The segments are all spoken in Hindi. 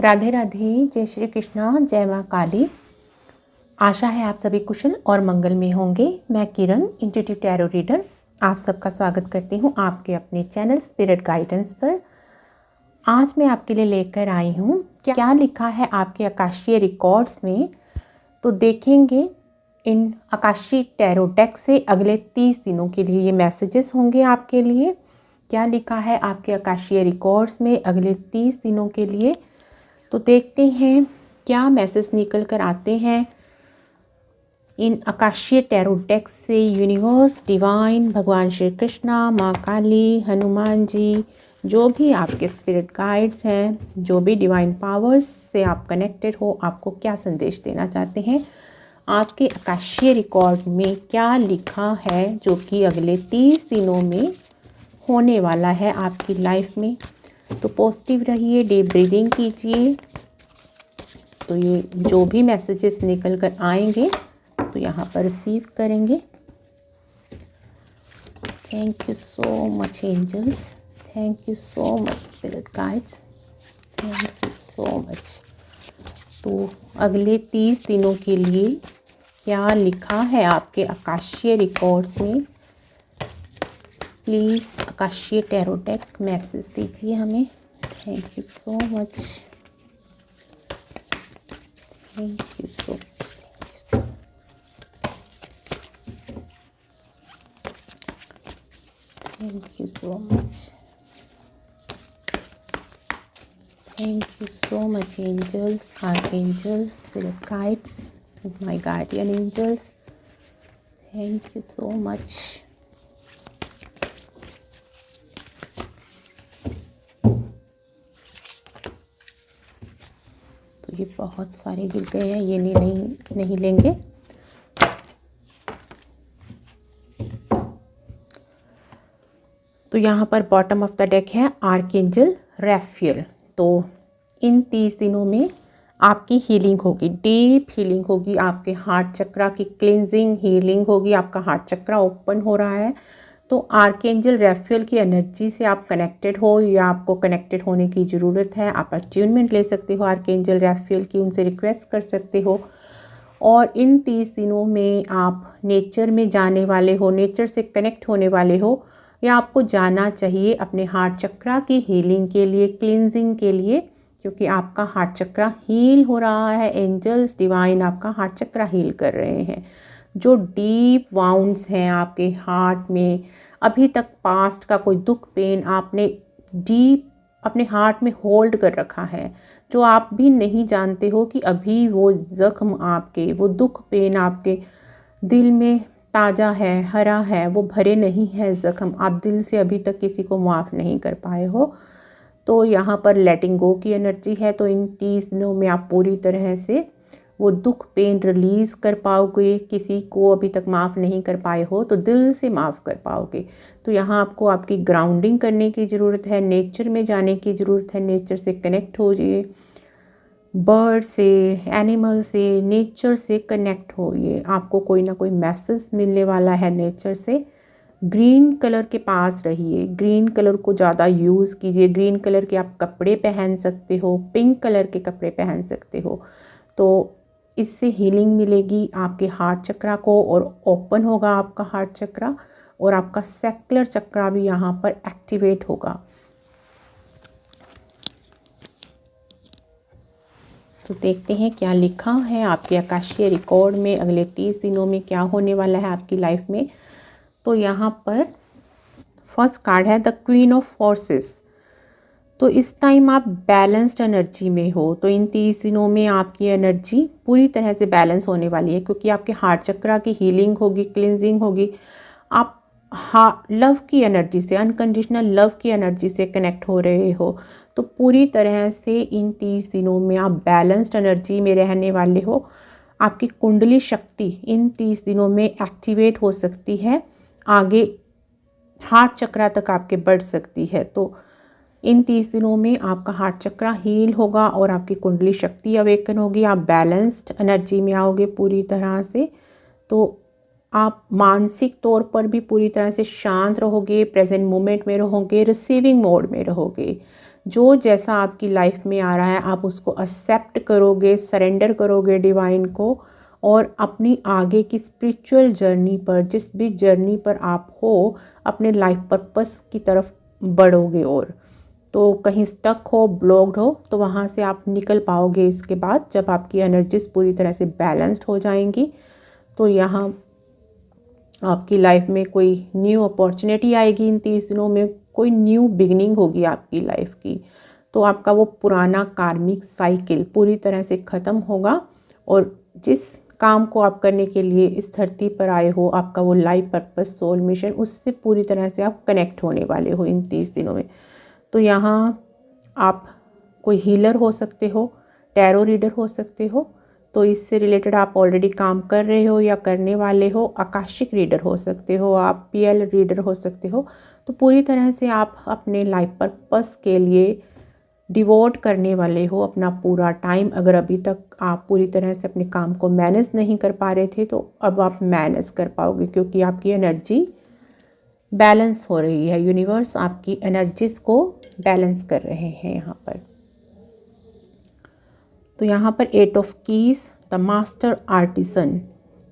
राधे राधे, जय श्री कृष्णा, जय माँ काली। आशा है आप सभी कुशल और मंगल में होंगे। मैं किरण, इंट्यूटिव टैरो रीडर, आप सबका स्वागत करती हूँ आपके अपने चैनल स्पिरिट गाइडेंस पर। आज मैं आपके लिए लेकर आई हूँ क्या लिखा है आपके आकाशीय रिकॉर्ड्स में। तो देखेंगे इन आकाशीय टैरो डेक से अगले 30 दिनों के लिए ये मैसेजेस होंगे आपके लिए। क्या लिखा है आपके आकाशीय रिकॉर्ड्स में अगले 30 दिनों के लिए। तो देखते हैं क्या मैसेज निकल कर आते हैं इन आकाशीय टैरो डेक से। यूनिवर्स, डिवाइन, भगवान श्री कृष्णा, माँ काली, हनुमान जी, जो भी आपके स्पिरिट गाइड्स हैं, जो भी डिवाइन पावर्स से आप कनेक्टेड हो, आपको क्या संदेश देना चाहते हैं। आपके आकाशीय रिकॉर्ड में क्या लिखा है जो कि अगले 30 दिनों में होने वाला है आपकी लाइफ में। तो पॉजिटिव रहिए, डीप ब्रीदिंग कीजिए। तो ये जो भी मैसेजेस निकल कर आएंगे तो यहाँ पर रिसीव करेंगे। Thank you so much angels, thank you so much spirit guides, thank you so much. तो अगले 30 दिनों के लिए क्या लिखा है आपके आकाशीय रिकॉर्ड्स में। प्लीज़ आकाशीय टैरो डेक मैसेज दीजिए हमें। Thank you so much, thank you so much, thank you so much, thank you so much angels, archangels, spirit guides, my guardian angels, thank you so much. तो ये बहुत सारे गिर गए हैं, ये नहीं लेंगे। तो यहाँ पर बॉटम ऑफ द डेक है आर्कएंजल रैफेल। तो इन 30 दिनों में आपकी हीलिंग होगी, डीप हीलिंग होगी, आपके हार्ट चक्रा की क्लिनजिंग हीलिंग होगी। आपका हार्ट चक्रा ओपन हो रहा है। तो आर्कएंजल रैफेल की एनर्जी से आप कनेक्टेड हो या आपको कनेक्टेड होने की ज़रूरत है, आप अट्यूनमेंट ले सकते हो आर्कएंजल रैफेल की, उनसे रिक्वेस्ट कर सकते हो। और इन 30 दिनों में आप नेचर में जाने वाले हो, नेचर से कनेक्ट होने वाले हो, या आपको जाना चाहिए अपने हार्ट चक्रा की हीलिंग के लिए, क्लिनजिंग के लिए, क्योंकि आपका हार्ट चक्रा हील हो रहा है। एंजल्स, डिवाइन आपका हार्ट चक्रा हील कर रहे हैं। जो डीप वाउंड्स हैं आपके हार्ट में, अभी तक पास्ट का कोई दुख, पेन आपने डीप अपने हार्ट में होल्ड कर रखा है, जो आप भी नहीं जानते हो कि अभी वो ज़ख्म आपके, वो दुख, पेन आपके दिल में ताज़ा है, हरा है, वो भरे नहीं है ज़ख्म, आप दिल से अभी तक किसी को माफ़ नहीं कर पाए हो। तो यहाँ पर लेटिंग गो की एनर्जी है। तो इन 30 दिनों में आप पूरी तरह से वो दुख, पेन रिलीज़ कर पाओगे। किसी को अभी तक माफ़ नहीं कर पाए हो तो दिल से माफ़ कर पाओगे। तो यहाँ आपको आपकी ग्राउंडिंग करने की ज़रूरत है, नेचर में जाने की ज़रूरत है, नेचर से कनेक्ट हो जाइए, बर्ड से, एनिमल से, नेचर से कनेक्ट होइए। आपको कोई ना कोई मैसेज मिलने वाला है नेचर से। ग्रीन कलर के पास रहिए, ग्रीन कलर को ज़्यादा यूज़ कीजिए। ग्रीन कलर के आप कपड़े पहन सकते हो, पिंक कलर के कपड़े पहन सकते हो। तो इससे हीलिंग मिलेगी आपके हार्ट चक्रा को, और ओपन होगा आपका हार्ट चक्रा, और आपका सेक्युलर चक्रा भी यहाँ पर एक्टिवेट होगा। तो देखते हैं क्या लिखा है आपके आकाशीय रिकॉर्ड में अगले 30 दिनों में क्या होने वाला है आपकी लाइफ में। तो यहाँ पर फर्स्ट कार्ड है द क्वीन ऑफ फोर्सेस। तो इस टाइम आप बैलेंस्ड एनर्जी में हो। तो इन 30 दिनों में आपकी एनर्जी पूरी तरह से बैलेंस होने वाली है, क्योंकि आपके हार्ट चक्रा की हीलिंग होगी, क्लिनजिंग होगी। आप लव की एनर्जी से, अनकंडीशनल लव की एनर्जी से कनेक्ट हो रहे हो। तो पूरी तरह से इन 30 दिनों में आप बैलेंस्ड एनर्जी में रहने वाले हो। आपकी कुंडली शक्ति इन 30 दिनों में एक्टिवेट हो सकती है, आगे हार्ट चक्रा तक आपके बढ़ सकती है। तो इन 30 दिनों में आपका हार्ट चक्रा हील होगा और आपकी कुंडली शक्ति अवेकन होगी। आप बैलेंस्ड एनर्जी में आओगे पूरी तरह से। तो आप मानसिक तौर पर भी पूरी तरह से शांत रहोगे, प्रेजेंट मोमेंट में रहोगे, रिसीविंग मोड में रहोगे। जो जैसा आपकी लाइफ में आ रहा है आप उसको एक्सेप्ट करोगे, सरेंडर करोगे डिवाइन को, और अपनी आगे की स्पिरिचुअल जर्नी पर, जिस भी जर्नी पर आप हो, अपने लाइफ पर्पस की तरफ बढ़ोगे। और तो कहीं स्टक हो, ब्लॉक्ड हो, तो वहाँ से आप निकल पाओगे इसके बाद, जब आपकी एनर्जीज पूरी तरह से बैलेंस्ड हो जाएंगी। तो यहाँ आपकी लाइफ में कोई न्यू अपॉर्चुनिटी आएगी, इन 30 दिनों में कोई न्यू बिगनिंग होगी आपकी लाइफ की। तो आपका वो पुराना कार्मिक साइकिल पूरी तरह से ख़त्म होगा, और जिस काम को आप करने के लिए इस धरती पर आए हो, आपका वो लाइफ पर्पस, सोल मिशन, उससे पूरी तरह से आप कनेक्ट होने वाले हो इन 30 दिनों में। तो यहाँ आप कोई हीलर हो सकते हो, टैरो रीडर हो सकते हो, तो इससे रिलेटेड आप ऑलरेडी काम कर रहे हो या करने वाले हो। आकाशिक रीडर हो सकते हो आप, पीएल रीडर हो सकते हो। तो पूरी तरह से आप अपने लाइफ पर्पस के लिए डिवोट करने वाले हो अपना पूरा टाइम। अगर अभी तक आप पूरी तरह से अपने काम को मैनेज नहीं कर पा रहे थे, तो अब आप मैनेज कर पाओगे, क्योंकि आपकी एनर्जी बैलेंस हो रही है। यूनिवर्स आपकी एनर्जीज को बैलेंस कर रहे हैं यहाँ पर। तो यहाँ पर 8 of keys, the master artisan.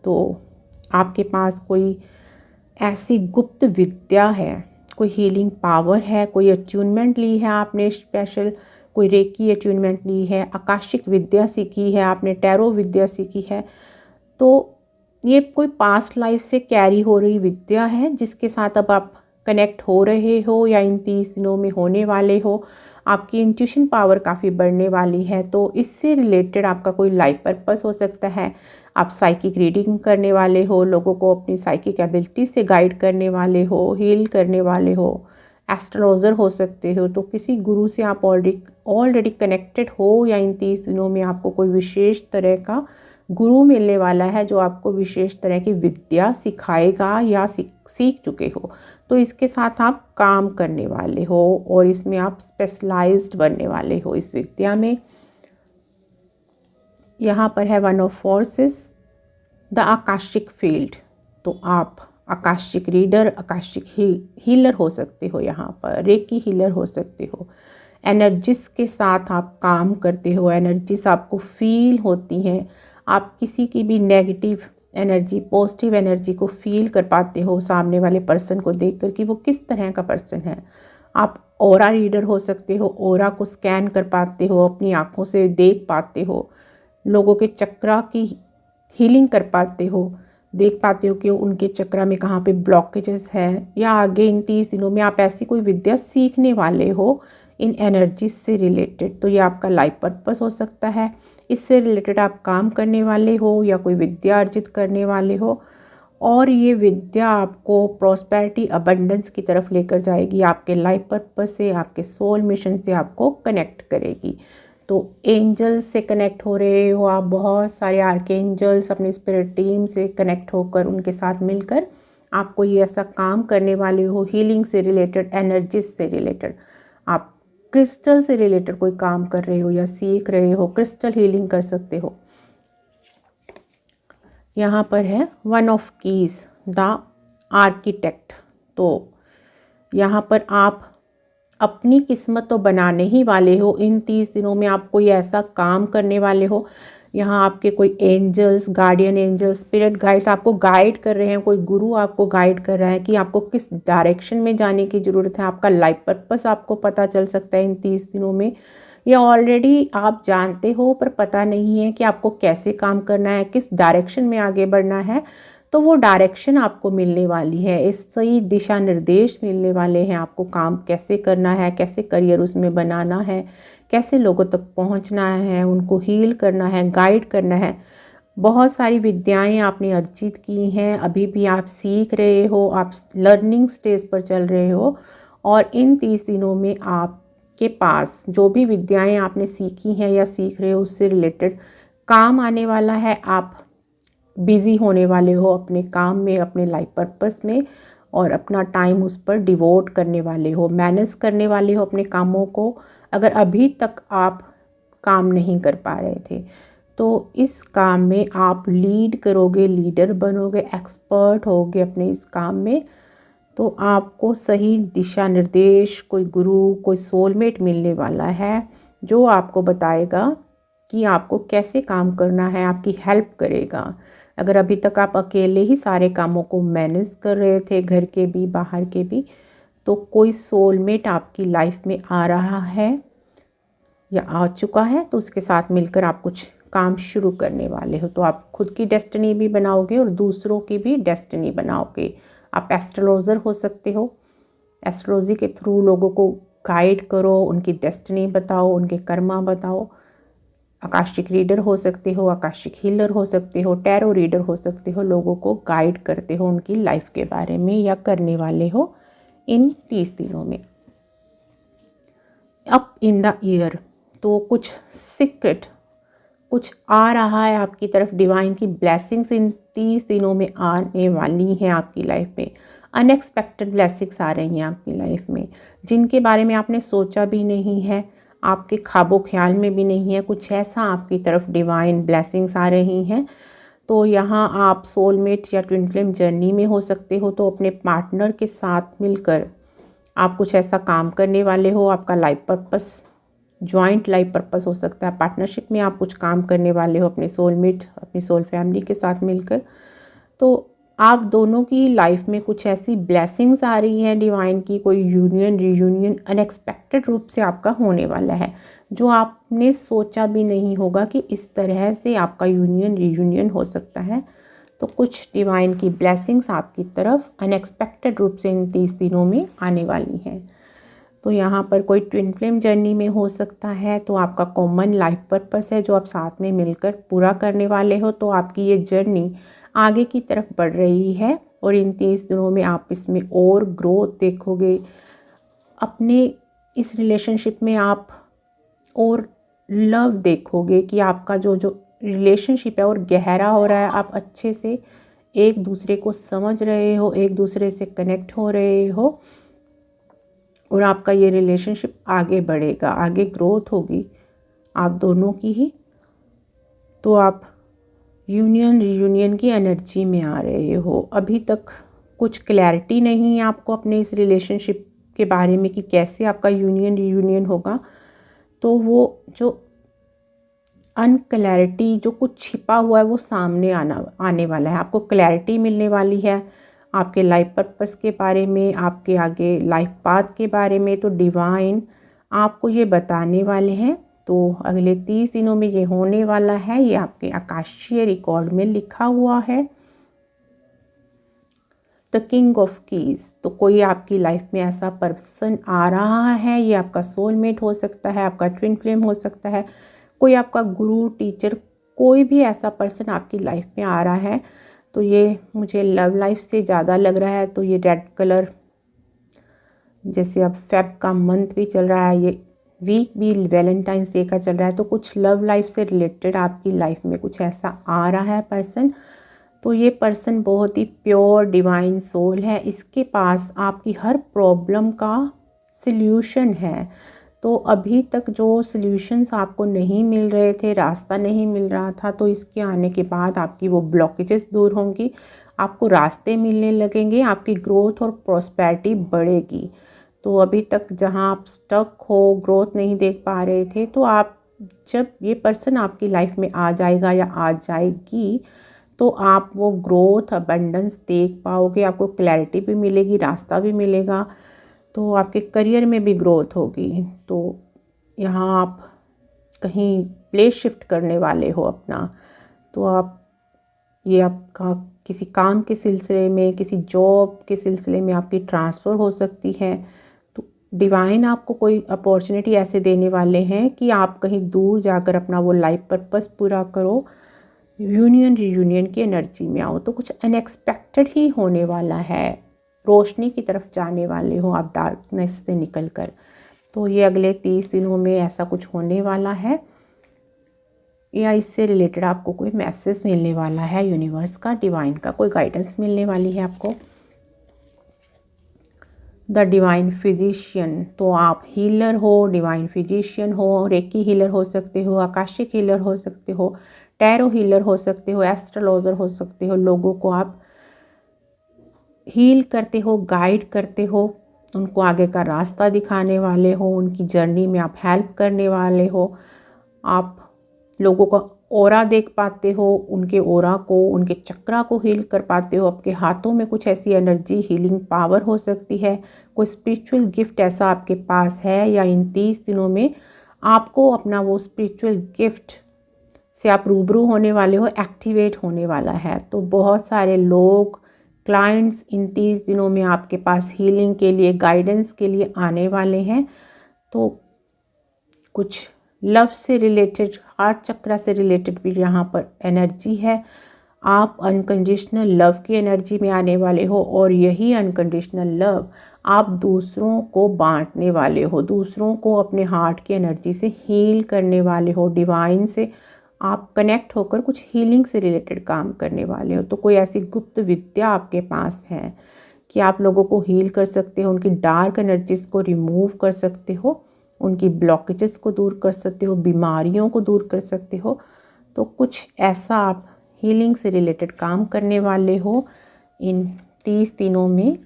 तो आपके पास कोई ऐसी गुप्त विद्या है, कोई हीलिंग पावर है, कोई अचूनमेंट ली है आपने स्पेशल, कोई रेकी अचूनमेंट ली है, आकाशिक विद्या सीखी है आपने, टैरो विद्या सीखी है। तो ये कोई पास्ट लाइफ से कैरी हो रही विद्या है, जिसके साथ अब आप कनेक्ट हो रहे हो या इन 30 दिनों में होने वाले हो। आपकी इंट्यूशन पावर काफ़ी बढ़ने वाली है। तो इससे रिलेटेड आपका कोई लाइफ पर्पस हो सकता है। आप साइकिक रीडिंग करने वाले हो, लोगों को अपनी साइकिक एबिलिटी से गाइड करने वाले हो, हील करने वाले हो, एस्ट्रोलॉजर हो सकते हो। तो किसी गुरु से आप ऑलरेडी कनेक्टेड हो, या इन 30 दिनों में आपको कोई विशेष तरह का गुरु मिलने वाला है जो आपको विशेष तरह की विद्या सिखाएगा या सीख चुके हो। तो इसके साथ आप काम करने वाले हो और इसमें आप स्पेशलाइज्ड बनने वाले हो इस विद्या में। यहाँ पर है 1 of forces, the Akashic field. तो आप आकाशिक रीडर, आकाशिक हीलर हो सकते हो, यहाँ पर रेकी हीलर हो सकते हो। एनर्जीज के साथ आप काम करते हो, एनर्जीज आपको फील होती हैं। आप किसी की भी नेगेटिव एनर्जी, पॉजिटिव एनर्जी को फील कर पाते हो सामने वाले पर्सन को देखकर कि वो किस तरह का पर्सन है। आप ऑरा रीडर हो सकते हो, ऑरा को स्कैन कर पाते हो, अपनी आँखों से देख पाते हो, लोगों के चक्रा की हीलिंग कर पाते हो, देख पाते हो कि उनके चक्रा में कहाँ पे ब्लॉकेजेस हैं, या आगे इन 30 दिनों में आप ऐसी कोई विद्या सीखने वाले हो इन एनर्जीज से रिलेटेड। तो ये आपका लाइफ पर्पस हो सकता है, इससे रिलेटेड आप काम करने वाले हो या कोई विद्या अर्जित करने वाले हो, और ये विद्या आपको प्रॉस्पेरिटी, अबंडेंस की तरफ लेकर जाएगी, आपके लाइफ पर्पस से, आपके सोल मिशन से आपको कनेक्ट करेगी। तो एंजल्स से कनेक्ट हो रहे हो आप, बहुत सारे आर्कएंजल्स अपनी स्पिरिट टीम से कनेक्ट होकर उनके साथ मिलकर आप कोई ऐसा काम करने वाले हो हीलिंग से रिलेटेड, एनर्जीज से रिलेटेड। आप क्रिस्टल से रिलेटेड कोई काम कर रहे हो या सीख रहे हो, क्रिस्टल हीलिंग कर सकते हो। यहाँ पर है 1 ऑफ कीज, द आर्किटेक्ट। तो यहाँ पर आप अपनी किस्मत तो बनाने ही वाले हो। इन 30 दिनों में आप कोई ऐसा काम करने वाले हो, यहाँ आपके कोई angels, guardian angels, spirit guides आपको गाइड कर रहे हैं, कोई गुरु आपको गाइड कर रहा है कि आपको किस डायरेक्शन में जाने की ज़रूरत है। आपका लाइफ पर्पस आपको पता चल सकता है इन 30 दिनों में, या ऑलरेडी आप जानते हो पर पता नहीं है कि आपको कैसे काम करना है, किस डायरेक्शन में आगे बढ़ना है। तो वो डायरेक्शन आपको मिलने वाली है, इस सही दिशा निर्देश मिलने वाले हैं आपको, काम कैसे करना है, कैसे करियर उसमें बनाना है, कैसे लोगों तक पहुंचना है, उनको हील करना है, गाइड करना है। बहुत सारी विद्याएं आपने अर्जित की हैं, अभी भी आप सीख रहे हो, आप लर्निंग स्टेज पर चल रहे हो, और इन 30 दिनों में आपके पास जो भी विद्याएं आपने सीखी हैं या सीख रहे हो उससे रिलेटेड काम आने वाला है। आप बिज़ी होने वाले हो अपने काम में, अपने लाइफ पर्पस में, और अपना टाइम उस पर डिवोट करने वाले हो, मैनेज करने वाले हो अपने कामों को। अगर अभी तक आप काम नहीं कर पा रहे थे तो इस काम में आप लीड करोगे, लीडर बनोगे, एक्सपर्ट होगे अपने इस काम में। तो आपको सही दिशा निर्देश, कोई गुरु, कोई सोलमेट मिलने वाला है जो आपको बताएगा कि आपको कैसे काम करना है, आपकी हेल्प करेगा। अगर अभी तक आप अकेले ही सारे कामों को मैनेज कर रहे थे, घर के भी बाहर के भी, तो कोई सोलमेट आपकी लाइफ में आ रहा है या आ चुका है, तो उसके साथ मिलकर आप कुछ काम शुरू करने वाले हो। तो आप खुद की डेस्टिनी भी बनाओगे और दूसरों की भी डेस्टिनी बनाओगे। आप एस्ट्रोलॉजर हो सकते हो, एस्ट्रोलॉजी के थ्रू लोगों को गाइड करो, उनकी डेस्टिनी बताओ, उनके कर्मा बताओ। आकाशिक रीडर हो सकते हो, आकाशिक हीलर हो सकते हो, टैरो रीडर हो सकते हो, लोगों को गाइड करते हो उनकी लाइफ के बारे में, या करने वाले हो इन 30 दिनों में। अप इन द ईयर, तो कुछ सीक्रेट कुछ आ रहा है आपकी तरफ, डिवाइन की ब्लेसिंग्स इन 30 दिनों में आने वाली हैं आपकी लाइफ में। अनएक्सपेक्टेड ब्लेसिंग्स आ रही हैं आपकी लाइफ में, जिनके बारे में आपने सोचा भी नहीं है, आपके ख्वाबो ख्याल में भी नहीं है। कुछ ऐसा आपकी तरफ डिवाइन ब्लेसिंग्स आ रही हैं। तो यहाँ आप सोलमेट या ट्विन फ्लेम जर्नी में हो सकते हो, तो अपने पार्टनर के साथ मिलकर आप कुछ ऐसा काम करने वाले हो। आपका life purpose, joint life purpose हो सकता है। पार्टनरशिप में आप कुछ काम करने वाले हो अपने सोलमेट, अपनी सोल फैमिली के साथ मिलकर। तो आप दोनों की लाइफ में कुछ ऐसी ब्लेसिंग्स आ रही हैं डिवाइन की, कोई यूनियन रीयूनियन अनएक्सपेक्टेड रूप से आपका होने वाला है, जो आपने सोचा भी नहीं होगा कि इस तरह से आपका यूनियन रीयूनियन हो सकता है। तो कुछ डिवाइन की ब्लेसिंग्स आपकी तरफ अनएक्सपेक्टेड रूप से इन 30 दिनों में आने वाली हैं। तो यहाँ पर कोई ट्विन फ्लेम जर्नी में हो सकता है, तो आपका कॉमन लाइफ पर्पस है जो आप साथ में मिलकर पूरा करने वाले हो। तो आपकी ये जर्नी आगे की तरफ बढ़ रही है और इन 30 दिनों में आप इसमें और ग्रोथ देखोगे। अपने इस रिलेशनशिप में आप और लव देखोगे कि आपका जो रिलेशनशिप है और गहरा हो रहा है। आप अच्छे से एक दूसरे को समझ रहे हो, एक दूसरे से कनेक्ट हो रहे हो और आपका ये रिलेशनशिप आगे बढ़ेगा, आगे ग्रोथ होगी आप दोनों की ही। तो आप यूनियन रीयूनियन की एनर्जी में आ रहे हो। अभी तक कुछ क्लैरिटी नहीं है आपको अपने इस रिलेशनशिप के बारे में कि कैसे आपका यूनियन रीयूनियन होगा। तो वो जो अनक्लैरिटी, जो कुछ छिपा हुआ है, वो सामने आने वाला है। आपको क्लैरिटी मिलने वाली है आपके लाइफ पर्पस के बारे में, आपके आगे लाइफ पाथ के बारे में। तो डिवाइन आपको ये बताने वाले हैं। तो अगले 30 दिनों में ये होने वाला है। ये आपके आकाशीय रिकॉर्ड में लिखा हुआ है। द किंग ऑफ कीज, तो कोई आपकी लाइफ में ऐसा पर्सन आ रहा है। ये आपका सोलमेट हो सकता है, आपका ट्विन फ्लेम हो सकता है, कोई आपका गुरु, टीचर, कोई भी ऐसा पर्सन आपकी लाइफ में आ रहा है। तो ये मुझे लव लाइफ से ज़्यादा लग रहा है। तो ये रेड कलर, जैसे अब फेब का मंथ भी चल रहा है, ये वीक भी वैलेंटाइंस डे का चल रहा है, तो कुछ लव लाइफ से रिलेटेड आपकी लाइफ में कुछ ऐसा आ रहा है पर्सन। तो ये पर्सन बहुत ही प्योर डिवाइन सोल है। इसके पास आपकी हर प्रॉब्लम का सल्यूशन है। तो अभी तक जो सल्यूशंस आपको नहीं मिल रहे थे, रास्ता नहीं मिल रहा था, तो इसके आने के बाद आपकी वो ब्लॉकेजेस दूर होंगी, आपको रास्ते मिलने लगेंगे, आपकी ग्रोथ और प्रॉस्पेरिटी बढ़ेगी। तो अभी तक जहां आप स्टक हो, ग्रोथ नहीं देख पा रहे थे, तो आप जब ये पर्सन आपकी लाइफ में आ जाएगा या आ जाएगी, तो आप वो ग्रोथ, अबंडेंस देख पाओगे। आपको क्लैरिटी भी मिलेगी, रास्ता भी मिलेगा। तो आपके करियर में भी ग्रोथ होगी। तो यहाँ आप कहीं प्लेस शिफ्ट करने वाले हो अपना, तो आप ये आपका किसी काम के सिलसिले में, किसी जॉब के सिलसिले में आपकी ट्रांसफ़र हो सकती है। तो डिवाइन आपको कोई अपॉर्चुनिटी ऐसे देने वाले हैं कि आप कहीं दूर जाकर अपना वो लाइफ पर्पस पूरा करो, यूनियन रीयूनियन की एनर्जी में आओ। तो कुछ अनएक्सपेक्टेड ही होने वाला है, रोशनी की तरफ जाने वाले हो आप डार्कनेस से निकल कर। तो ये अगले 30 दिनों में ऐसा कुछ होने वाला है, या इससे रिलेटेड आपको कोई मैसेज मिलने वाला है यूनिवर्स का, डिवाइन का कोई गाइडेंस मिलने वाली है आपको। द डिवाइन फिजिशियन, तो आप हीलर हो, डिवाइन फिजिशियन हो, रेकी हीलर हो सकते हो, आकाशिक हीलर हो सकते हो, टैरो हीलर हो सकते हो, एस्ट्रोलॉजर हो सकते हो। लोगों को आप हील करते हो, गाइड करते हो, उनको आगे का रास्ता दिखाने वाले हो, उनकी जर्नी में आप हेल्प करने वाले हो। आप लोगों का ऑरा देख पाते हो, उनके ऑरा को, उनके चक्रा को हील कर पाते हो। आपके हाथों में कुछ ऐसी एनर्जी, हीलिंग पावर हो सकती है, कोई स्पिरिचुअल गिफ्ट ऐसा आपके पास है, या इन 30 दिनों में आपको अपना वो स्पिरिचुअल गिफ्ट से आप रूबरू होने वाले हो, एक्टिवेट होने वाला है। तो बहुत सारे लोग, क्लाइंट्स इन 30 दिनों में आपके पास हीलिंग के लिए, गाइडेंस के लिए आने वाले हैं। तो कुछ लव से रिलेटेड, हार्ट चक्रा से रिलेटेड भी यहाँ पर एनर्जी है। आप अनकंडीशनल लव की एनर्जी में आने वाले हो, और यही अनकंडीशनल लव आप दूसरों को बांटने वाले हो, दूसरों को अपने हार्ट की एनर्जी से हील करने वाले हो। डिवाइन से आप कनेक्ट होकर कुछ हीलिंग से रिलेटेड काम करने वाले हो। तो कोई ऐसी गुप्त विद्या आपके पास है कि आप लोगों को हील कर सकते हो, उनकी डार्क एनर्जीज को रिमूव कर सकते हो, उनकी ब्लॉकेजेस को दूर कर सकते हो, बीमारियों को दूर कर सकते हो। तो कुछ ऐसा आप हीलिंग से रिलेटेड काम करने वाले हो इन 30 दिनों में।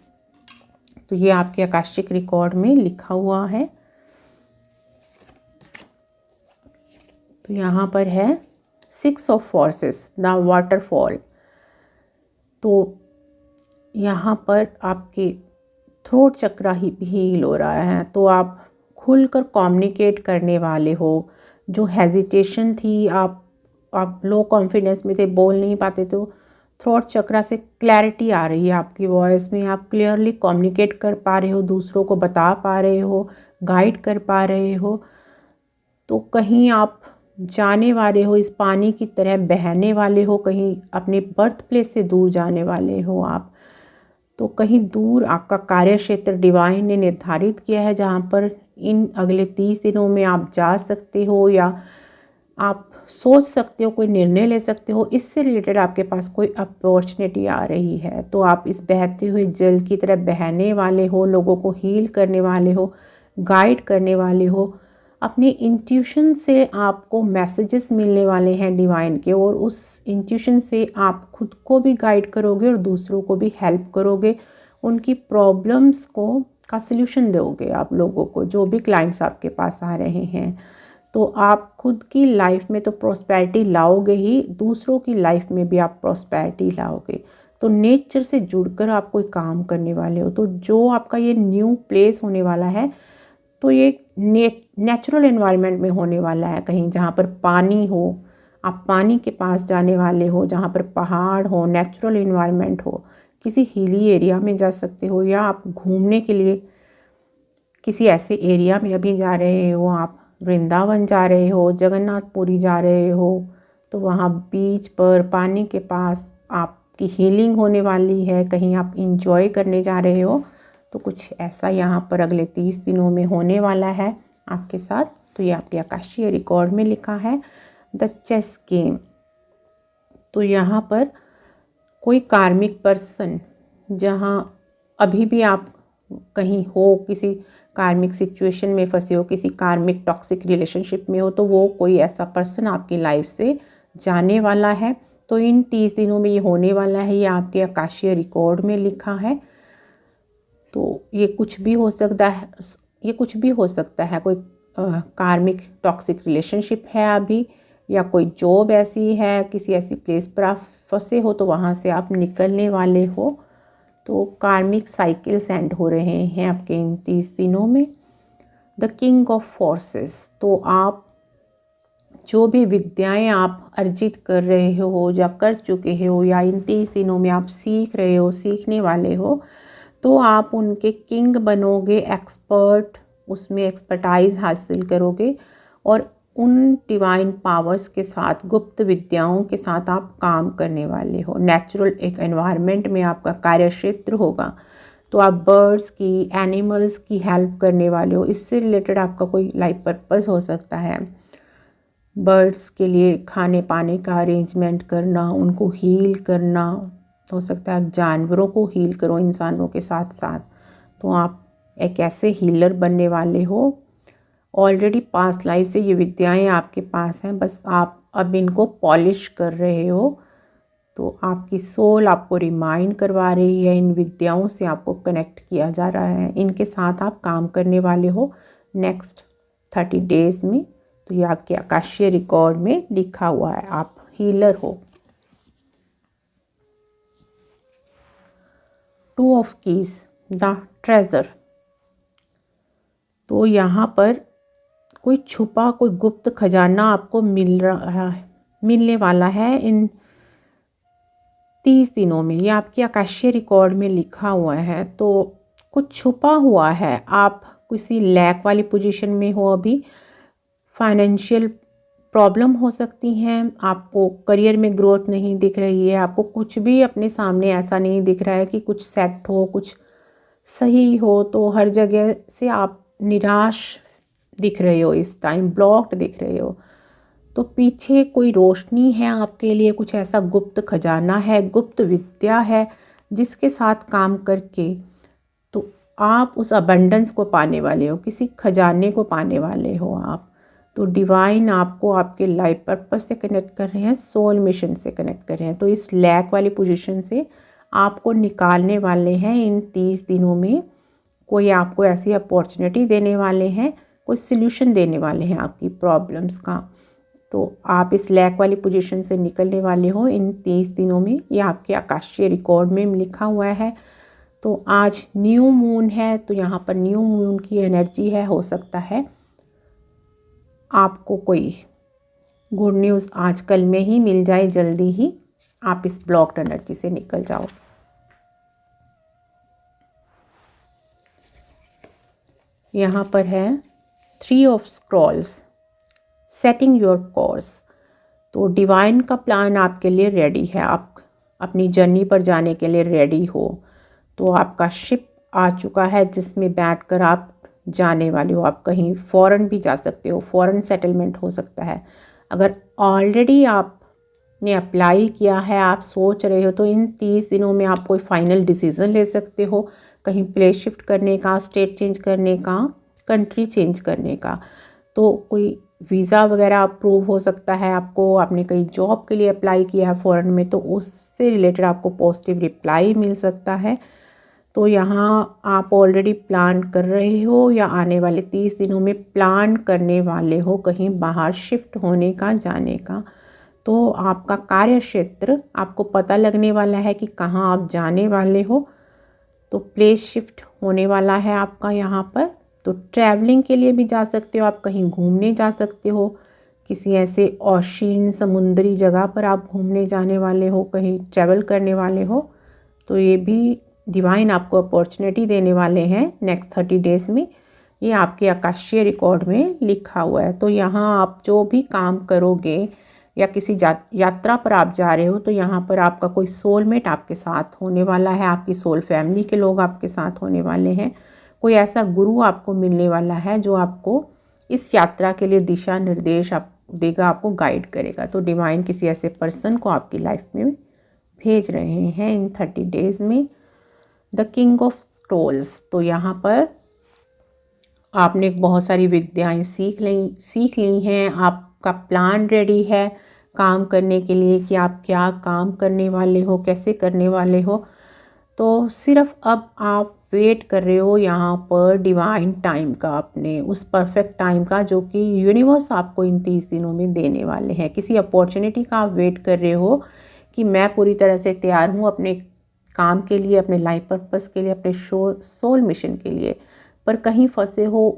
तो ये आपके आकाशिक रिकॉर्ड में लिखा हुआ है। तो यहाँ पर है 6 ऑफ फोर्सेस, द वाटरफॉल। तो यहाँ पर आपके थ्रोट चक्रा ही हील हो रहा है। तो आप खुलकर कम्युनिकेट करने वाले हो। जो हेजिटेशन थी, आप लो कॉन्फिडेंस में थे, बोल नहीं पाते, तो थ्रोट चक्रा से क्लैरिटी आ रही है आपकी वॉइस में। आप क्लियरली कम्युनिकेट कर पा रहे हो, दूसरों को बता पा रहे हो, गाइड कर पा रहे हो। तो कहीं आप जाने वाले हो, इस पानी की तरह बहने वाले हो, कहीं अपने बर्थ प्लेस से दूर जाने वाले हो आप। तो कहीं दूर आपका कार्य क्षेत्र डिवाइन ने निर्धारित किया है, जहाँ पर इन अगले 30 दिनों में आप जा सकते हो, या आप सोच सकते हो, कोई निर्णय ले सकते हो। इससे रिलेटेड आपके पास कोई अपॉर्चुनिटी आ रही है। तो आप इस बहते हुए जल की तरह बहने वाले हो, लोगों को हील करने वाले हो, गाइड करने वाले हो। अपने इंट्यूशन से आपको मैसेजेस मिलने वाले हैं डिवाइन के, और उस इंट्यूशन से आप खुद को भी गाइड करोगे और दूसरों को भी हेल्प करोगे। उनकी प्रॉब्लम्स का सल्यूशन दोगे आप लोगों को, जो भी क्लाइंट्स आपके पास आ रहे हैं। तो आप खुद की लाइफ में तो प्रॉस्पेरिटी लाओगे ही, दूसरों की लाइफ में भी आप प्रॉस्पेरिटी लाओगे। तो नेचर से जुड़कर आप कोई काम करने वाले हो। तो जो आपका ये न्यू प्लेस होने वाला है, तो ये नेचुरल एनवायरनमेंट में होने वाला है, कहीं जहाँ पर पानी हो। आप पानी के पास जाने वाले हो, जहाँ पर पहाड़ हो, नेचुरल एनवायरनमेंट हो। किसी हिली एरिया में जा सकते हो, या आप घूमने के लिए किसी ऐसे एरिया में अभी जा रहे हो, आप वृंदावन जा रहे हो, जगन्नाथपुरी जा रहे हो, तो वहाँ बीच पर पानी के पास आपकी हीलिंग होने वाली है। कहीं आप इंजॉय करने जा रहे हो। तो कुछ ऐसा यहाँ पर अगले 30 दिनों में होने वाला है आपके साथ। तो ये आपके आकाशीय रिकॉर्ड में लिखा है द चेस गेम। तो यहाँ पर कोई कार्मिक पर्सन, जहाँ अभी भी आप कहीं हो, किसी कार्मिक सिचुएशन में फंसे हो, किसी कार्मिक टॉक्सिक रिलेशनशिप में हो, तो वो कोई ऐसा पर्सन आपकी लाइफ से जाने वाला है। तो इन 30 दिनों में ये होने वाला है, ये आपके आकाशीय रिकॉर्ड में लिखा है। तो ये कुछ भी हो सकता है, ये कुछ भी हो सकता है। कोई कार्मिक टॉक्सिक रिलेशनशिप है अभी, या कोई जॉब ऐसी है, किसी ऐसी प्लेस पर आप फंसे हो, तो वहाँ से आप निकलने वाले हो। तो कार्मिक साइकिल्स एंड हो रहे हैं आपके इन 30 दिनों में। द किंग ऑफ फोर्सेस, तो आप जो भी विद्याएं आप अर्जित कर रहे हो, या कर चुके हो, या इन 30 दिनों में आप सीख रहे हो, सीखने वाले हो, तो आप उनके किंग बनोगे, एक्सपर्ट, उसमें एक्सपर्टाइज हासिल करोगे, और उन डिवाइन पावर्स के साथ, गुप्त विद्याओं के साथ आप काम करने वाले हो। नेचुरल एक एनवायरनमेंट में आपका कार्य क्षेत्र होगा। तो आप बर्ड्स की, एनिमल्स की हेल्प करने वाले हो। इससे रिलेटेड आपका कोई लाइफ पर्पस हो सकता है। बर्ड्स के लिए खाने पाने का अरेंजमेंट करना, उनको हील करना। हो सकता है आप जानवरों को हील करो इंसानों के साथ साथ। तो आप एक ऐसे हीलर बनने वाले हो। ऑलरेडी पास्ट लाइफ से ये विद्याएं आपके पास हैं, बस आप अब इनको पॉलिश कर रहे हो। तो आपकी सोल आपको रिमाइंड करवा रही है, इन विद्याओं से आपको कनेक्ट किया जा रहा है, इनके साथ आप काम करने वाले हो नेक्स्ट 30 डेज़ में। तो ये आपके आकाशीय रिकॉर्ड में लिखा हुआ है, आप हीलर हो। 2 ऑफ कीज, द ट्रेजर। तो यहाँ पर कोई छुपा, कोई गुप्त खजाना आपको मिलने वाला है इन 30 दिनों में। ये आपके आकाशीय रिकॉर्ड में लिखा हुआ है। तो कुछ छुपा हुआ है, आप किसी लैक वाली पोजीशन में हो, अभी फाइनेंशियल प्रॉब्लम हो सकती हैं, आपको करियर में ग्रोथ नहीं दिख रही है, आपको कुछ भी अपने सामने ऐसा नहीं दिख रहा है कि कुछ सेट हो, कुछ सही हो। तो हर जगह से आप निराश दिख रहे हो, इस टाइम ब्लॉक्ड दिख रहे हो। तो पीछे कोई रोशनी है आपके लिए, कुछ ऐसा गुप्त खजाना है, गुप्त विद्या है, जिसके साथ काम करके तो आप उस अबंडेंस को पाने वाले हो, किसी खजाने को पाने वाले हो आप। तो डिवाइन आपको आपके लाइफ पर्पस से कनेक्ट कर रहे हैं, सोल मिशन से कनेक्ट कर रहे हैं। तो इस लैक वाली पोजीशन से आपको निकालने वाले हैं इन 30 दिनों में। कोई आपको ऐसी अपॉर्चुनिटी देने वाले हैं, कोई सल्यूशन देने वाले हैं आपकी प्रॉब्लम्स का। तो आप इस लैक वाली पोजीशन से निकलने वाले हो इन 30 दिनों में। ये आपके आकाशीय रिकॉर्ड में लिखा हुआ है। तो आज न्यू मून है, तो यहाँ पर न्यू मून की एनर्जी है। हो सकता है आपको कोई गुड न्यूज़ आज कल में ही मिल जाए, जल्दी ही आप इस ब्लॉक्ड एनर्जी से निकल जाओ। यहाँ पर है 3 of Scrolls, setting your course. तो डिवाइन का प्लान आपके लिए रेडी है, आप अपनी जर्नी पर जाने के लिए रेडी हो। तो आपका शिप आ चुका है जिसमें बैठकर आप जाने वाले हो। आप कहीं फ़ॉरेन भी जा सकते हो, फ़ॉरेन सेटलमेंट हो सकता है। अगर ऑलरेडी आपने अप्लाई किया है, आप सोच रहे हो, तो इन 30 दिनों में आप कोई फाइनल डिसीज़न ले सकते हो, कहीं प्लेस शिफ्ट करने का, स्टेट चेंज करने का, कंट्री चेंज करने का। तो कोई वीज़ा वगैरह अप्रूव हो सकता है आपको, आपने कहीं जॉब के लिए अप्लाई किया है फ़ॉरेन में, तो उससे रिलेटेड आपको पॉजिटिव रिप्लाई मिल सकता है। तो यहाँ आप ऑलरेडी प्लान कर रहे हो या आने वाले 30 दिनों में प्लान करने वाले हो कहीं बाहर शिफ्ट होने का, जाने का। तो आपका कार्य क्षेत्र आपको पता लगने वाला है कि कहाँ आप जाने वाले हो। तो प्लेस शिफ्ट होने वाला है आपका यहाँ पर। तो ट्रैवलिंग के लिए भी जा सकते हो, आप कहीं घूमने जा सकते हो, किसी ऐसे ओशियन समुद्री जगह पर आप घूमने जाने वाले हो, कहीं ट्रैवल करने वाले हो। तो ये भी डिवाइन आपको अपॉर्चुनिटी देने वाले हैं नेक्स्ट 30 डेज़ में। ये आपके आकाशीय रिकॉर्ड में लिखा हुआ है। तो यहाँ आप जो भी काम करोगे या किसी यात्रा पर आप जा रहे हो, तो यहाँ पर आपका कोई सोलमेट आपके साथ होने वाला है, आपकी सोल फैमिली के लोग आपके साथ होने वाले हैं, कोई ऐसा गुरु आपको मिलने वाला है जो आपको इस यात्रा के लिए दिशा निर्देश देगा, आपको गाइड करेगा। तो डिवाइन किसी ऐसे पर्सन को आपकी लाइफ में भेज रहे हैं इन 30 डेज़ में। The king of stoles. तो यहाँ पर आपने बहुत सारी विद्याएं सीख ली हैं, आपका प्लान रेडी है काम करने के लिए कि आप क्या काम करने वाले हो, कैसे करने वाले हो। तो सिर्फ अब आप वेट कर रहे हो यहाँ पर डिवाइन टाइम का, अपने उस परफेक्ट टाइम का जो कि यूनिवर्स आपको इन 30 दिनों में देने वाले हैं। किसी अपॉर्चुनिटी का आप वेट कर रहे हो कि मैं पूरी तरह से तैयार हूँ अपने काम के लिए, अपने लाइफ पर्पस के लिए, अपने सोल मिशन के लिए, पर कहीं फंसे हो,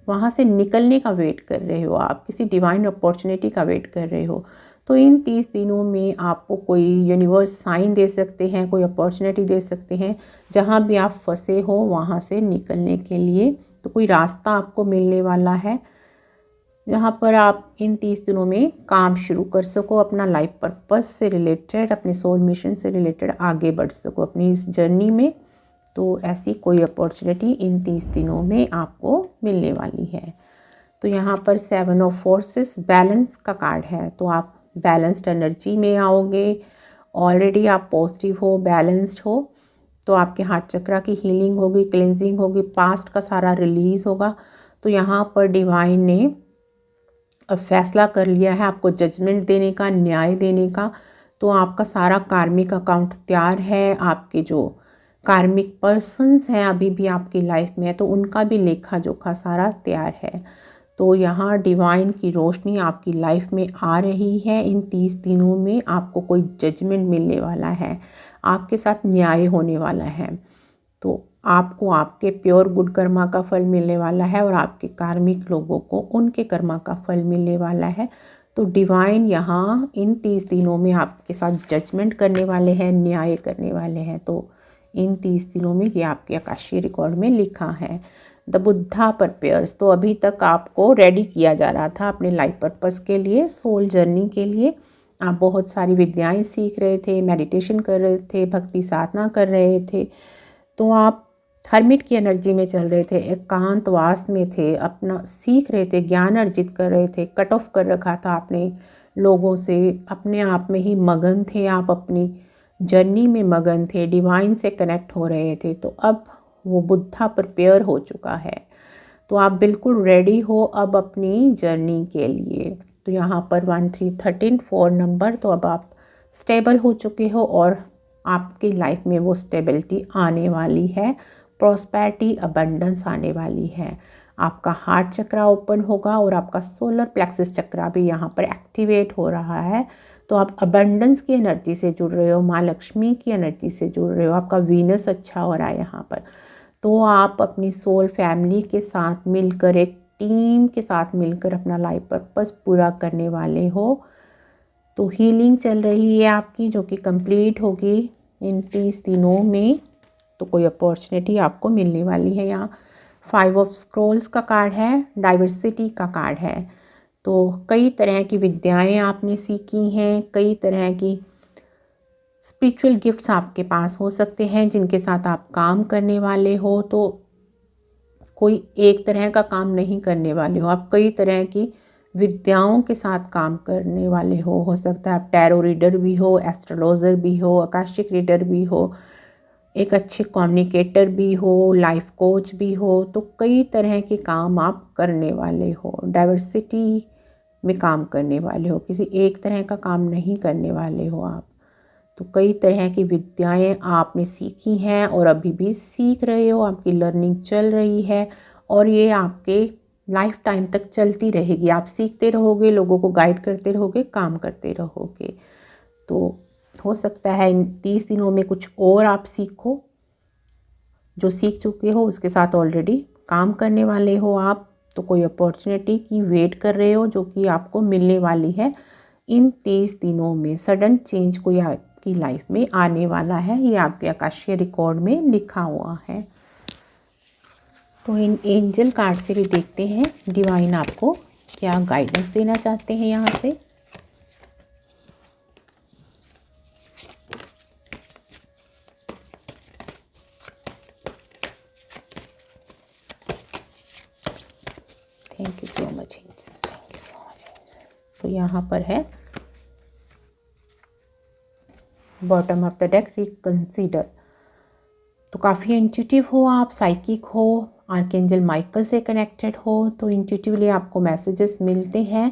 वहाँ से निकलने का वेट कर रहे हो, आप किसी डिवाइन अपॉर्चुनिटी का वेट कर रहे हो। तो इन 30 दिनों में आपको कोई यूनिवर्स साइन दे सकते हैं, कोई अपॉर्चुनिटी दे सकते हैं, जहाँ भी आप फंसे हो वहाँ से निकलने के लिए। तो कोई रास्ता आपको मिलने वाला है जहाँ पर आप इन 30 दिनों में काम शुरू कर सको, अपना लाइफ पर्पस से रिलेटेड, अपने सोल मिशन से रिलेटेड आगे बढ़ सको अपनी इस जर्नी में। तो ऐसी कोई अपॉर्चुनिटी इन 30 दिनों में आपको मिलने वाली है। तो यहाँ पर 7 ऑफ फोर्सेस, बैलेंस का कार्ड है। तो आप बैलेंस्ड एनर्जी में आओगे, ऑलरेडी आप पॉजिटिव हो, बैलेंस्ड हो। तो आपके हार्ट चक्रा की हीलिंग होगी, क्लेंजिंग होगी, पास्ट का सारा रिलीज़ होगा। तो यहाँ पर डिवाइन ने अब फैसला कर लिया है आपको जजमेंट देने का, न्याय देने का। तो आपका सारा कार्मिक अकाउंट तैयार है। आपके जो कार्मिक पर्सन्स हैं अभी भी आपकी लाइफ में है तो उनका भी लेखा जोखा सारा तैयार है। तो यहाँ डिवाइन की रोशनी आपकी लाइफ में आ रही है। इन 30 दिनों में आपको कोई जजमेंट मिलने वाला है, आपके साथ न्याय होने वाला है। तो आपको आपके प्योर गुड कर्मा का फल मिलने वाला है और आपके कार्मिक लोगों को उनके कर्मा का फल मिलने वाला है। तो डिवाइन यहाँ इन 30 दिनों में आपके साथ जजमेंट करने वाले हैं, न्याय करने वाले हैं। तो इन 30 दिनों में ये आपके आकाशीय रिकॉर्ड में लिखा है। द बुद्धा परपेयर्स, तो अभी तक आपको रेडी किया जा रहा था अपने लाइफ पर्पस के लिए, सोल जर्नी के लिए। आप बहुत सारी विद्याएं सीख रहे थे, मेडिटेशन कर रहे थे, भक्ति साधना कर रहे थे। तो आप हर्मिट की एनर्जी में चल रहे थे, एकांतवास में थे, अपना सीख रहे थे, ज्ञान अर्जित कर रहे थे, कट ऑफ कर रखा था आपने लोगों से, अपने आप में ही मगन थे, आप अपनी जर्नी में मगन थे, डिवाइन से कनेक्ट हो रहे थे। तो अब वो बुद्धा प्रिपेयर हो चुका है, तो आप बिल्कुल रेडी हो अब अपनी जर्नी के लिए। तो यहाँ पर 1313 4 नंबर, तो अब आप स्टेबल हो चुके हो और आपकी लाइफ में वो स्टेबिलिटी आने वाली है, प्रॉस्पेरिटी अबंडेंस आने वाली है। आपका हार्ट चक्रा ओपन होगा और आपका सोलर प्लेक्सस चक्रा भी यहाँ पर एक्टिवेट हो रहा है। तो आप अबंडेंस की एनर्जी से जुड़ रहे हो, माँ लक्ष्मी की एनर्जी से जुड़ रहे हो, आपका वीनस अच्छा हो रहा है यहाँ पर। तो आप अपनी सोल फैमिली के साथ मिलकर, एक टीम के साथ मिलकर अपना लाइफ पर्पस पूरा करने वाले हो। तो हीलिंग चल रही है आपकी जो कि कंप्लीट होगी इन 30 दिनों में। तो कोई अपॉर्चुनिटी आपको मिलने वाली है। यहाँ 5 ऑफ स्क्रॉल्स का कार्ड है, डाइवर्सिटी का कार्ड है। तो कई तरह की विद्याएं आपने सीखी हैं, कई तरह की स्पिरिचुअल गिफ्ट्स आपके पास हो सकते हैं जिनके साथ आप काम करने वाले हो। तो कोई एक तरह का काम नहीं करने वाले हो, आप कई तरह की विद्याओं के साथ काम करने वाले हो सकता है आप टैरो रीडर भी हो, एस्ट्रोलॉजर भी हो, आकाशिक रीडर भी हो, एक अच्छे कम्युनिकेटर भी हो, लाइफ कोच भी हो। तो कई तरह के काम आप करने वाले हो, डाइवर्सिटी में काम करने वाले हो, किसी एक तरह का काम नहीं करने वाले हो आप। तो कई तरह की विद्याएं आपने सीखी हैं और अभी भी सीख रहे हो, आपकी लर्निंग चल रही है और ये आपके लाइफ टाइम तक चलती रहेगी। आप सीखते रहोगे, लोगों को गाइड करते रहोगे, काम करते रहोगे। तो हो सकता है इन 30 दिनों में कुछ और आप सीखो, जो सीख चुके हो उसके साथ ऑलरेडी काम करने वाले हो आप। तो कोई अपॉर्चुनिटी की वेट कर रहे हो जो कि आपको मिलने वाली है इन 30 दिनों में। सडन चेंज कोई आपकी लाइफ में आने वाला है, ये आपके आकाशीय रिकॉर्ड में लिखा हुआ है। तो इन एंजल कार्ड से भी देखते हैं डिवाइन आपको क्या गाइडेंस देना चाहते हैं यहाँ से। Thank you so much angels, thank you so much angels. तो यहाँ पर है bottom of the deck, reconsider. तो काफ़ी इंट्यूटिव हो आप, साइकिक हो, आर्कएंजल माइकल से कनेक्टेड हो, तो इंट्यूटिवली आपको मैसेजेस मिलते हैं।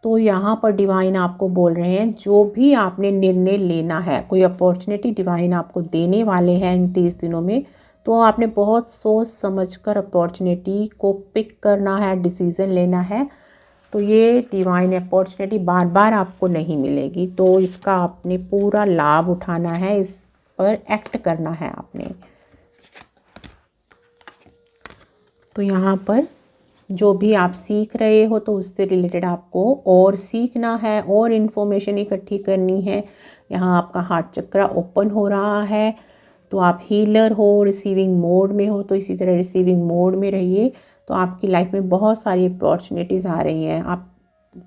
तो यहाँ पर डिवाइन आपको बोल रहे हैं जो भी आपने निर्णय लेना है, कोई अपॉर्चुनिटी डिवाइन आपको देने वाले हैं इन 30 दिनों में, तो आपने बहुत सोच समझकर अपॉर्चुनिटी को पिक करना है, डिसीज़न लेना है। तो ये डिवाइन अपॉर्चुनिटी बार बार आपको नहीं मिलेगी, तो इसका आपने पूरा लाभ उठाना है, इस पर एक्ट करना है आपने। तो यहाँ पर जो भी आप सीख रहे हो तो उससे रिलेटेड आपको और सीखना है और इन्फॉर्मेशन इकट्ठी करनी है। यहाँ आपका हार्ट चक्रा ओपन हो रहा है, तो आप हीलर हो, रिसीविंग मोड में हो, तो इसी तरह रिसीविंग मोड में रहिए। तो आपकी लाइफ में बहुत सारी अपॉर्चुनिटीज़ आ रही हैं, आप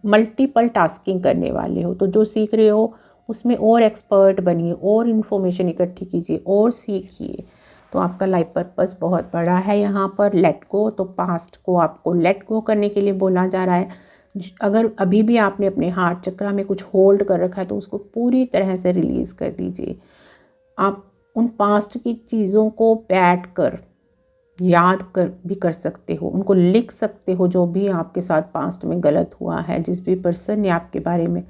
मल्टीपल टास्किंग करने वाले हो। तो जो सीख रहे हो उसमें और एक्सपर्ट बनिए, और इन्फॉर्मेशन इकट्ठी कीजिए और सीखिए। तो आपका लाइफ पर्पस बहुत बड़ा है यहाँ पर। लेट गो, तो पास्ट को आपको लेट गो करने के लिए बोला जा रहा है। अगर अभी भी आपने अपने हार्ट चक्रा में कुछ होल्ड कर रखा है तो उसको पूरी तरह से रिलीज़ कर दीजिए। आप उन पास्ट की चीज़ों को बैठ कर याद कर सकते हो, उनको लिख सकते हो, जो भी आपके साथ पास्ट में गलत हुआ है, जिस भी पर्सन ने आपके बारे में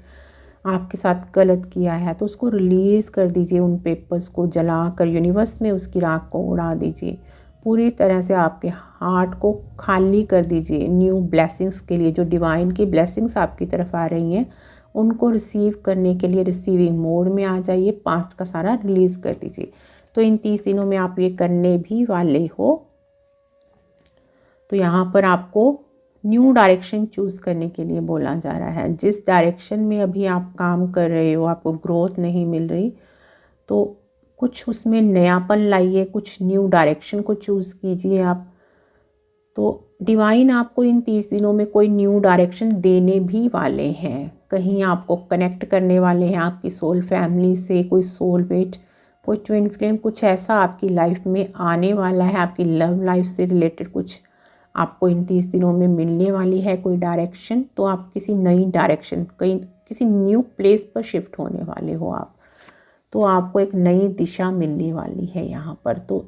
आपके साथ गलत किया है तो उसको रिलीज़ कर दीजिए। उन पेपर्स को जला कर यूनिवर्स में उसकी राख को उड़ा दीजिए। पूरी तरह से आपके हार्ट को खाली कर दीजिए न्यू ब्लेसिंग्स के लिए। जो डिवाइन की ब्लेसिंग्स आपकी तरफ आ रही हैं उनको रिसीव करने के लिए रिसीविंग मोड में आ जाइए। पास्ट का सारा रिलीज़ कर दीजिए। तो इन 30 दिनों में आप ये करने भी वाले हो। तो यहाँ पर आपको न्यू डायरेक्शन चूज़ करने के लिए बोला जा रहा है। जिस डायरेक्शन में अभी आप काम कर रहे हो, आपको ग्रोथ नहीं मिल रही, तो कुछ उसमें नयापन लाइए, कुछ न्यू डायरेक्शन को चूज़ कीजिए आप। तो डिवाइन आपको इन 30 दिनों में कोई न्यू डायरेक्शन देने भी वाले हैं। कहीं आपको कनेक्ट करने वाले हैं आपकी सोल फैमिली से, कोई सोलमेट, कोई ट्विन फ्लेम, कुछ ऐसा आपकी लाइफ में आने वाला है। आपकी लव लाइफ से रिलेटेड कुछ आपको इन 30 दिनों में मिलने वाली है कोई डायरेक्शन। तो आप किसी नई डायरेक्शन, कहीं किसी न्यू प्लेस पर शिफ्ट होने वाले हो आप। तो आपको एक नई दिशा मिलने वाली है यहाँ पर। तो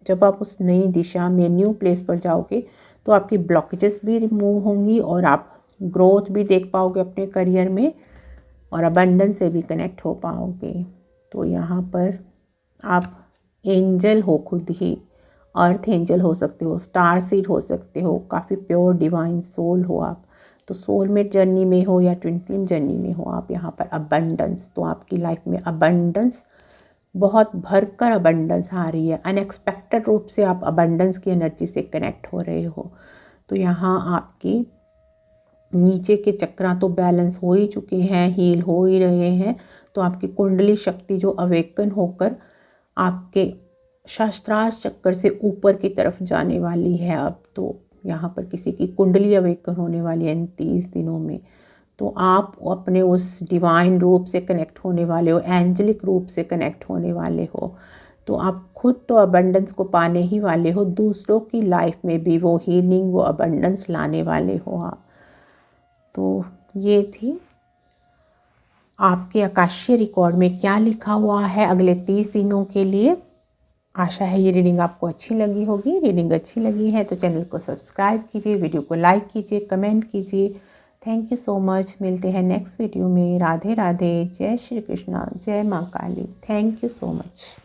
जब आप उस नई दिशा में न्यू प्लेस पर जाओगे तो आपकी ब्लॉकेजेस भी रिमूव होंगी और आप ग्रोथ भी देख पाओगे अपने करियर में और अबंडेंस से भी कनेक्ट हो पाओगे। तो यहाँ पर आप एंजल हो, खुद ही अर्थ एंजल हो सकते हो, स्टार सीड हो सकते हो, काफ़ी प्योर डिवाइन सोल हो आप। तो सोलमेट जर्नी में हो या ट्विन फ्लेम जर्नी में हो आप, यहाँ पर अबंडेंस, तो आपकी लाइफ में अबंडेंस, बहुत भरकर अबंडेंस आ रही है। अनएक्सपेक्टेड रूप से आप अबंडेंस की एनर्जी से कनेक्ट हो रहे हो। तो यहाँ आपकी नीचे के चक्रा तो बैलेंस हो ही चुके हैं, हील हो ही रहे हैं। तो आपकी कुंडली शक्ति जो अवेकन होकर आपके शास्त्रार्थ चक्कर से ऊपर की तरफ जाने वाली है अब। तो यहाँ पर किसी की कुंडली अवेकन होने वाली है इन 30 दिनों में। तो आप अपने उस डिवाइन रूप से कनेक्ट होने वाले हो, एंजेलिक रूप से कनेक्ट होने वाले हो। तो आप खुद तो अबंडेंस को पाने ही वाले हो, दूसरों की लाइफ में भी वो हीलिंग, वो अबंडेंस लाने वाले हो आप। तो ये थी आपके आकाशीय रिकॉर्ड में क्या लिखा हुआ है अगले 30 दिनों के लिए। आशा है ये रीडिंग आपको अच्छी लगी होगी। रीडिंग अच्छी लगी है तो चैनल को सब्सक्राइब कीजिए, वीडियो को लाइक कीजिए, कमेंट कीजिए। Thank you so much. मिलते हैं नेक्स्ट वीडियो में। राधे राधे। जय श्री कृष्णा, जय माँ Kali. Thank you so much.